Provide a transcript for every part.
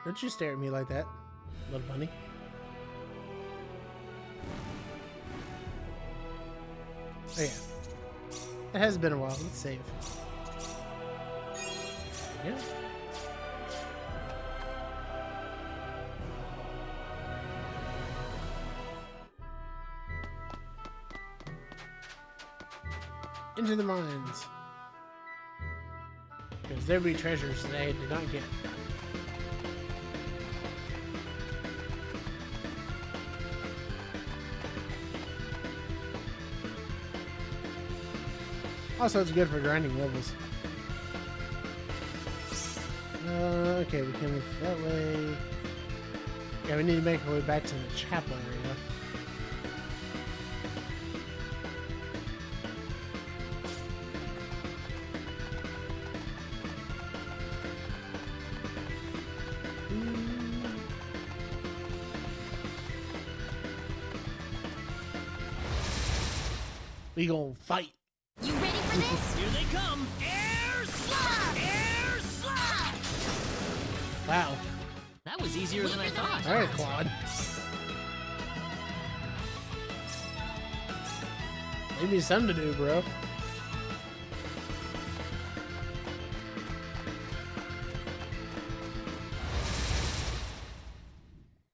Don't you stare at me like that, little bunny. Oh yeah. It has been a while. Let's save. Yeah. Into the mines. Because there be treasures that I did not get. Also, it's good for grinding levels. Okay, we can move that way. Yeah, we need to make our way back to the chapel area. We gon' fight. You ready for this? Here they come! Air slap! Air slap! Wow. That was easier than I thought. Alright, Claude. Leave me something to do, bro.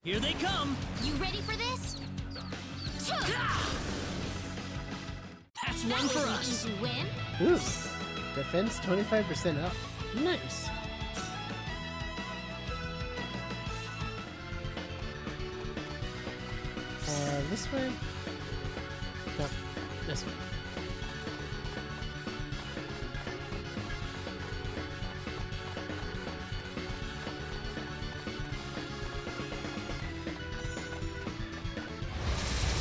Here they come! You ready for this? That's That one for was an us. easy win. Ooh. Defense 25% up. Nice. This way? No, this way.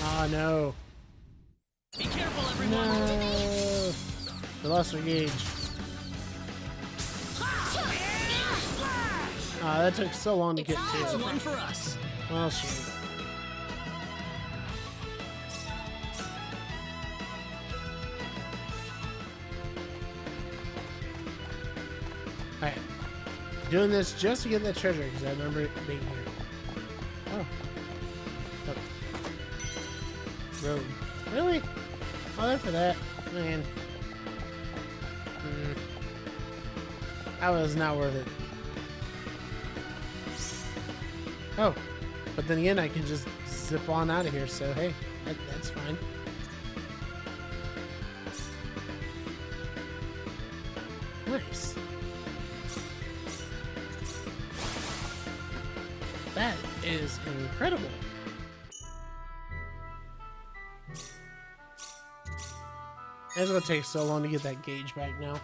Oh no. Be careful, everyone! No. We lost our gauge. Air slash! Ah, that took so long to get That's to. one for us. Well, shoot. Alright. Doing this just to get that treasure because I remember it being here. Oh. Oh. Road. Really? Oh, there for that. Man. That was not worth it. Oh. But then again, I can just zip on out of here, so hey, that's fine. Nice. That is incredible. It's gonna take so long to get that gauge back now.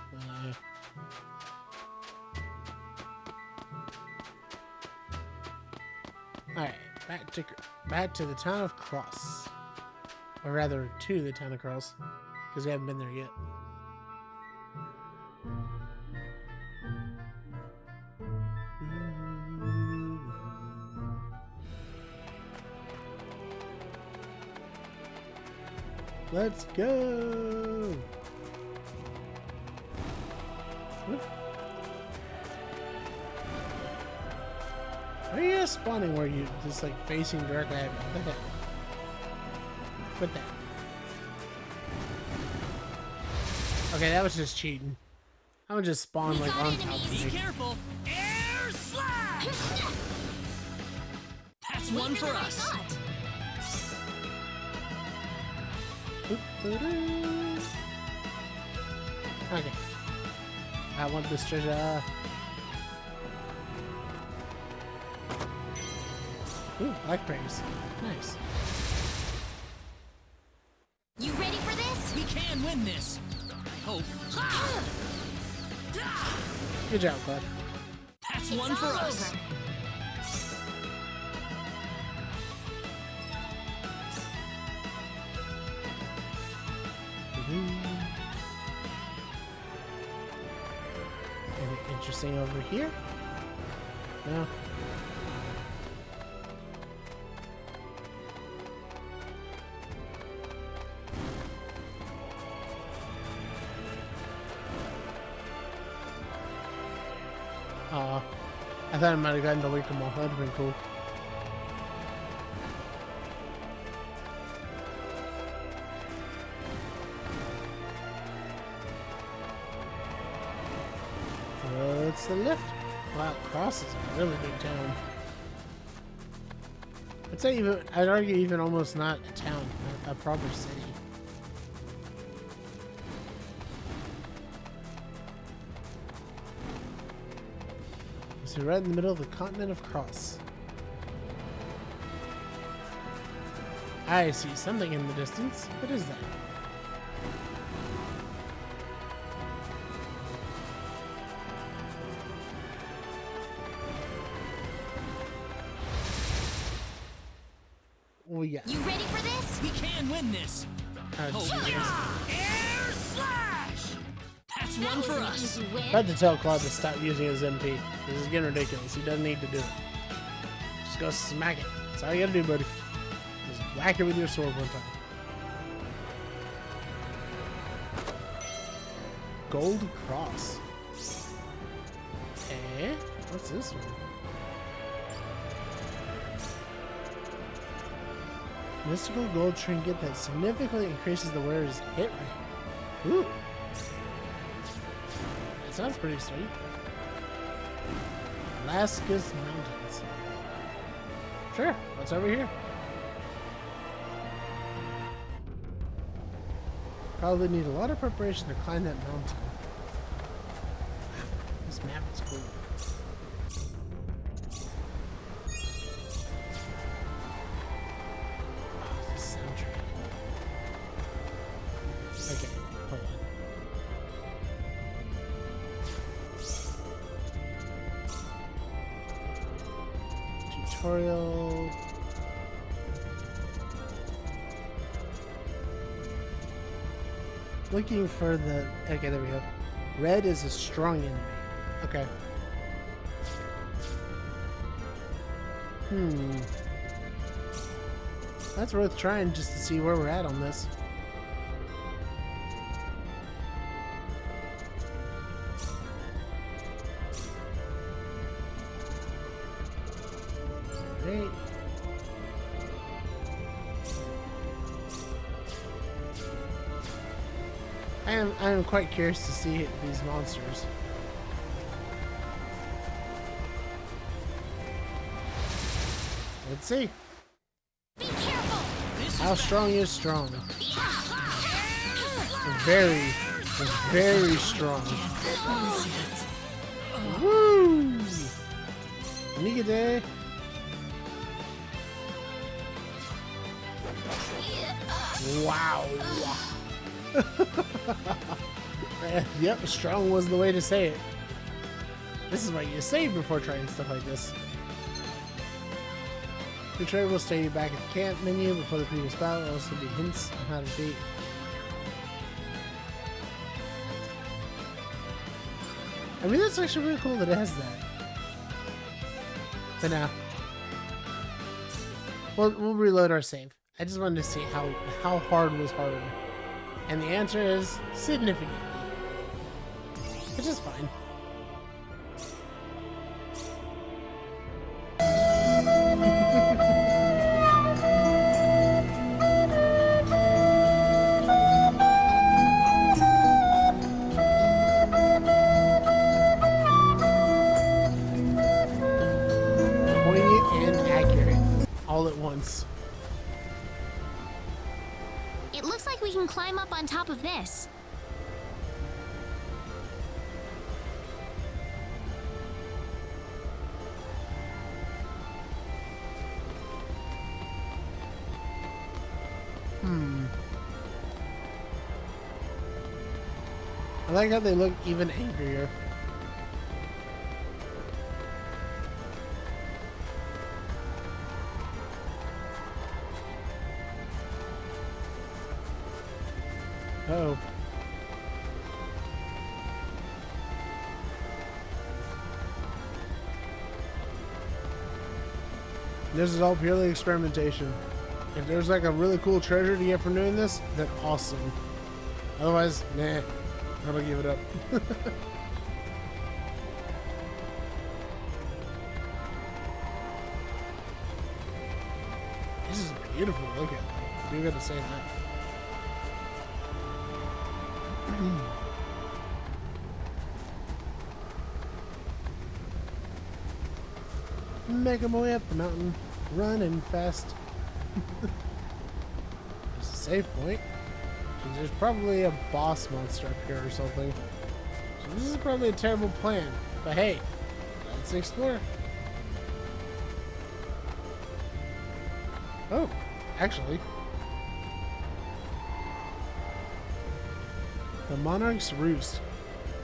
Alright, back to the town of Cross. Or rather, to the town of Cross. Because we haven't been there yet. Let's go! Whoop. Why are you guys spawning where you just like facing directly at me? What the heck? Quit that. Okay, that was just cheating. I'm gonna just spawn We like got on top enemies. of Be me. careful! Air slash! That's one for us. Okay. I want this treasure. Ooh, blackberries. Nice. You ready for this? We can win this. I hope. Good job, bud. That's It's one for all us. over. Anything interesting over here? No. Aw. I thought I might have gotten to link them all. That'd have been cool. What's the lift? Wow, Cross is a really big town. I'd say even, I'd argue even almost not a town, a proper city. So we're right in the middle of the continent of Cross. I see something in the distance. What is that? Oh yeah. You ready for this? We can win this. Oh, geez. Air slash. That's That one was for an us. easy win. I had to tell Claude to stop using his MP. This is getting ridiculous. He doesn't need to do it. Just go smack it. That's all you gotta do, buddy. Just whack it with your sword one time. Gold Cross. Eh? What's this one? Mystical gold trinket that significantly increases the wearer's hit rate. Ooh. That sounds pretty sweet. Alaska's Mountains. Sure, what's over here? Probably need a lot of preparation to climb that mountain. This map is cool. Oh, this soundtrack. Okay, hold on. Tutorial. Looking for the... Okay, there we go. Red is a strong enemy. Okay. That's worth trying just to see where we're at on this. Alright. I am quite curious to see these monsters. Let's see. Be careful. How strong is strong? Very, very strong. Woo! Nigga. Wow. Yep, strong was the way to say it. This is what you save before trying stuff like this. The trader will stay back at the camp menu before the previous battle. There will also be hints on how to beat. I mean, that's actually really cool that it has that. But now, we'll reload our save. I just wanted to see how hard was hard. And the answer is significantly. Which is fine. Poignant and accurate. All at once. It looks like we can climb up on top of this. I like how they look even angrier. Uh-oh. This is all purely experimentation. If there's like a really cool treasure to get from doing this, then awesome. Otherwise, nah. I'm gonna give it up. beautiful to look at. I do gotta say that. Making my way up the mountain, running fast. There's a save point. There's probably a boss monster up here or something. So this is probably a terrible plan. But hey, let's explore. Oh, actually. The Monarch's Roost.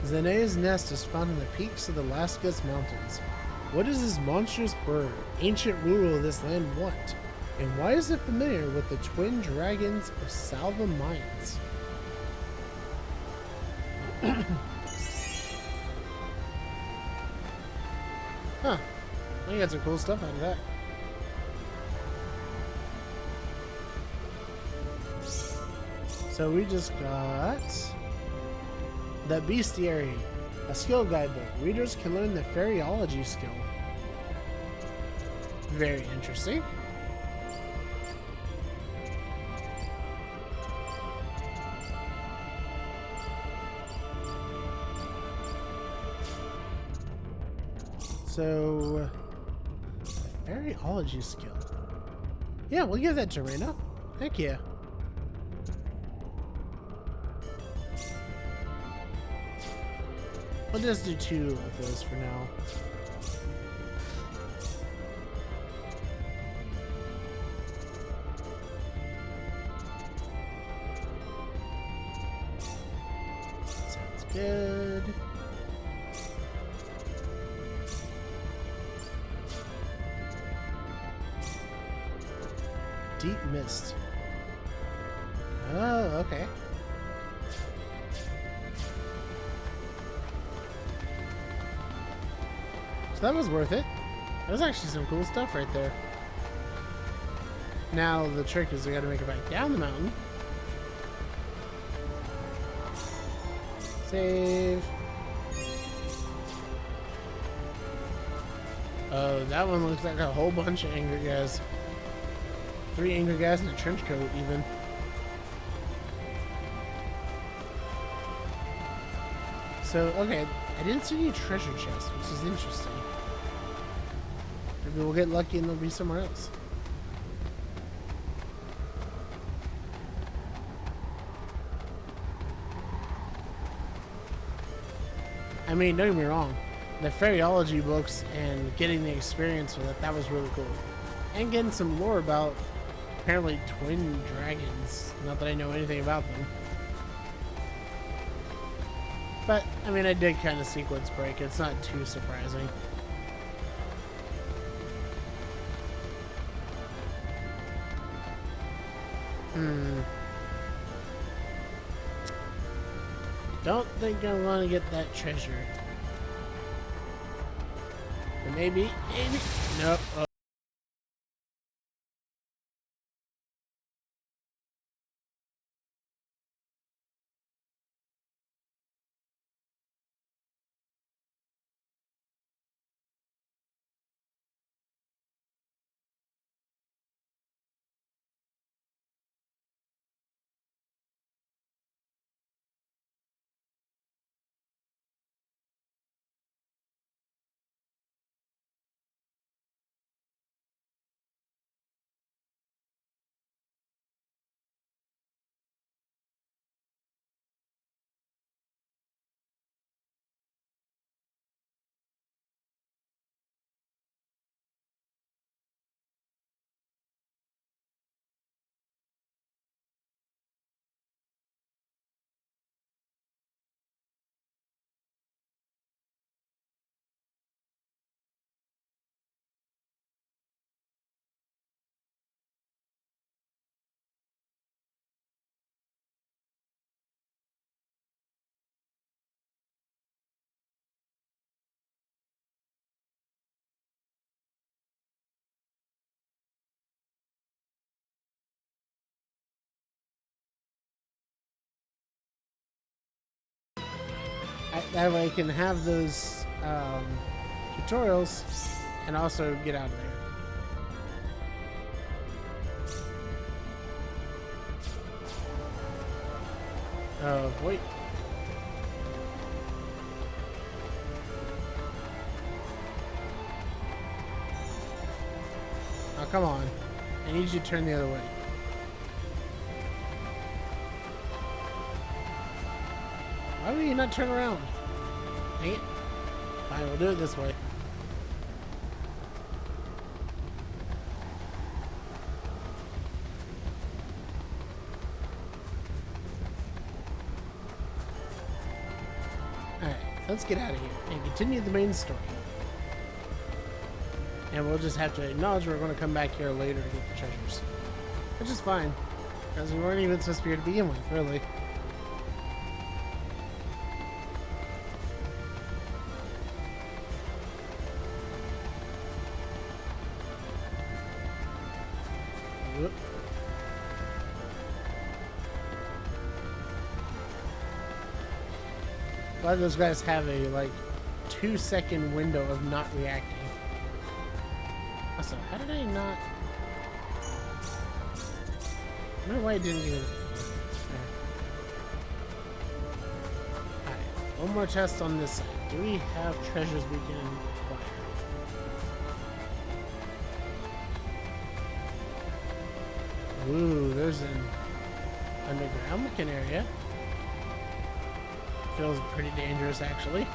Zenea's nest is found in the peaks of the Lascaux Mountains. What does this monstrous bird, ancient ruler of this land, want? And why is it familiar with the twin dragons of Salva Mines? Huh. I got some cool stuff out of that. So we just got the Bestiary, a skill guidebook. Readers can learn the Fairyology skill. Very interesting. So, Fairyology skill. Yeah, we'll give that to Rena. Heck yeah. We'll just do 2 of those for now. Sounds good. Deep Mist. Oh, okay. So that was worth it. That was actually some cool stuff right there. Now the trick is we gotta make it back down the mountain. Save. Oh, that one looks like a whole bunch of angry guys. 3 angry guys in a trench coat, even. So, okay, I didn't see any treasure chests, which is interesting. Maybe we'll get lucky and they'll be somewhere else. I mean, don't get me wrong. The Fairyology books and getting the experience with it, that was really cool. And getting some lore about apparently twin dragons. Not that I know anything about them. But, I mean, I did kind of sequence break. It's not too surprising. Don't think I want to get that treasure. But maybe. Nope. Oh. That way I can have those tutorials and also get out of there. Wait. Oh, come on. I need you to turn the other way. Why will you not turn around? Dang it. Fine, we'll do it this way. Alright, let's get out of here and continue the main story. And we'll just have to acknowledge we're going to come back here later to get the treasures. Which is fine, because we weren't even supposed to be here to begin with, really. Whoop. A lot of those guys have a, like, 2-second window of not reacting. Also, how did I not... I don't know why I didn't even... Alright, one more test on this side. Do we have treasures we can acquire? Ooh, there's an underground looking area. Feels pretty dangerous, actually.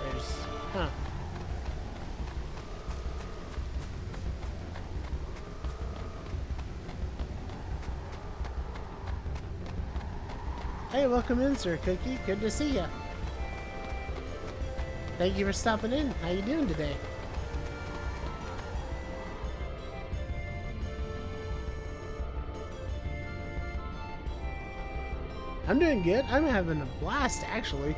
There's... Huh. Hey, welcome in, Sir Cookie. Good to see ya. Thank you for stopping in. How you doing today? I'm doing good. I'm having a blast, actually.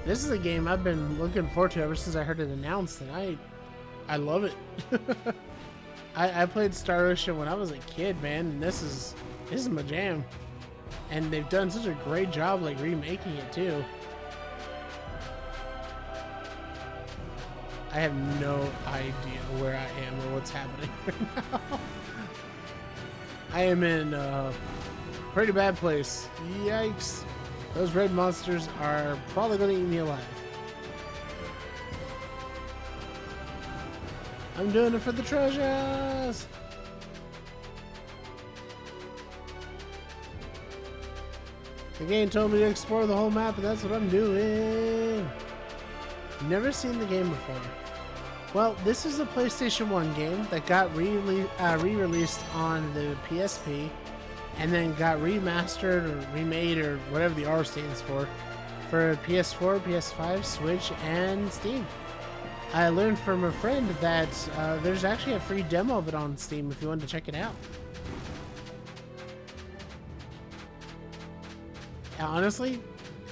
This is a game I've been looking forward to ever since I heard it announced, and I love it. I played Star Ocean when I was a kid, man, and this is my jam. And they've done such a great job, like, remaking it, too. I have no idea where I am or what's happening right now. I am in a pretty bad place. Yikes. Those red monsters are probably going to eat me alive. I'm doing it for the treasures! The game told me to explore the whole map, and that's what I'm doing. Never seen the game before. Well, this is a PlayStation 1 game that got re-released on the PSP, and then got remastered or remade or whatever the R stands for PS4, PS5, Switch, and Steam. I learned from a friend that there's actually a free demo of it on Steam if you want to check it out. Honestly,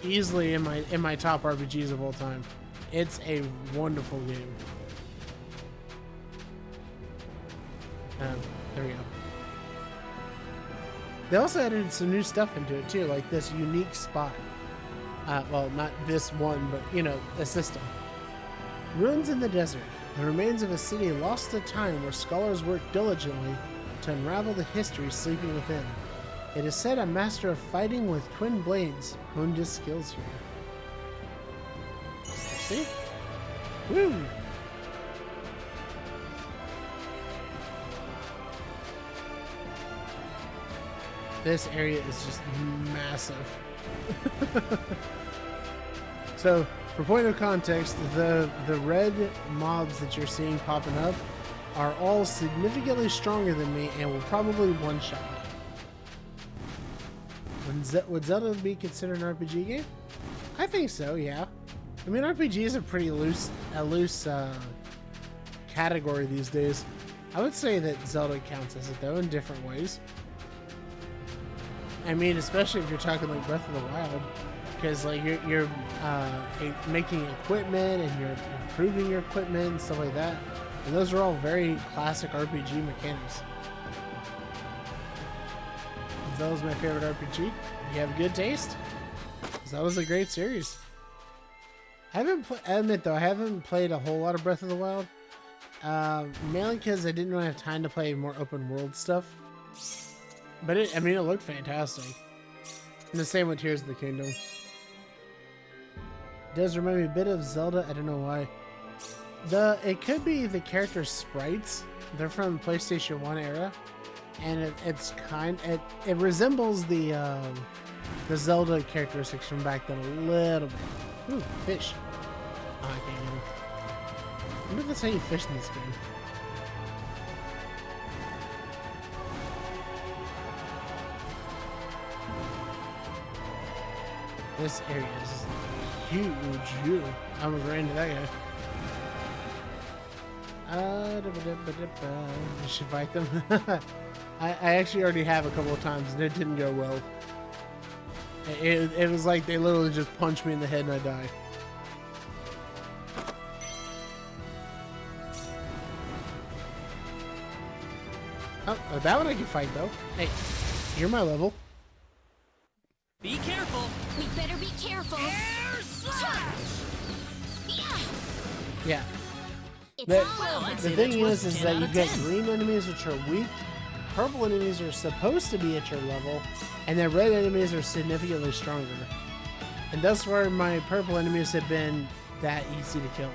easily in my top RPGs of all time. It's a wonderful game. There we go. They also added some new stuff into it too, like this unique spot. Well, not this one, but you know, a system. Ruins in the desert. The remains of a city lost to time where scholars worked diligently to unravel the history sleeping within. It is said a master of fighting with twin blades honed his skills here. See? Woo! This area is just massive. So, for point of context, the red mobs that you're seeing popping up are all significantly stronger than me and will probably one-shot me. Would Zelda be considered an RPG game? I think so, yeah. I mean, RPG is a pretty loose category these days. I would say that Zelda counts as it, though, in different ways. I mean, especially if you're talking like Breath of the Wild, because like you're making equipment and you're improving your equipment and stuff like that, and those are all very classic RPG mechanics. Zelda's my favorite RPG. You have good taste. That was a great series. I admit though, I haven't played a whole lot of Breath of the Wild. Mainly because I didn't really have time to play more open world stuff. But I mean, it looked fantastic. And the same with Tears of the Kingdom. It does remind me a bit of Zelda. I don't know why. It could be the character sprites. They're from the PlayStation 1 era, and it resembles the Zelda characteristics from back then a little bit. Ooh, fish. Oh, I can't get him. I wonder if that's how you fish in this game. This area is huge. I almost ran into that guy. I should fight them. I actually already have a couple of times and it didn't go well. It was like they literally just punched me in the head and I died. Oh, that one I can fight though. Hey, you're my level. Be careful. We better be careful. Air slash. Yeah. It's The, all over. the thing is that you get green enemies which are weak, purple enemies are supposed to be at your level, and then red enemies are significantly stronger. And thus far my purple enemies have been that easy to kill.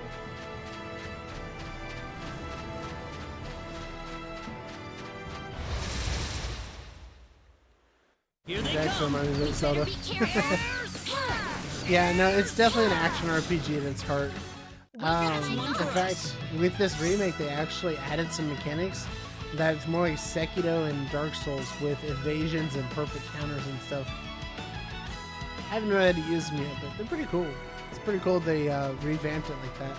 Here they That actually come. reminds me of Better Zelda. be careful. Yeah, no, it's definitely an action RPG at its heart. In fact, with this remake, they actually added some mechanics that's more like Sekiro and Dark Souls with evasions and perfect counters and stuff. I haven't really had to use them yet, but they're pretty cool. It's pretty cool they revamped it like that.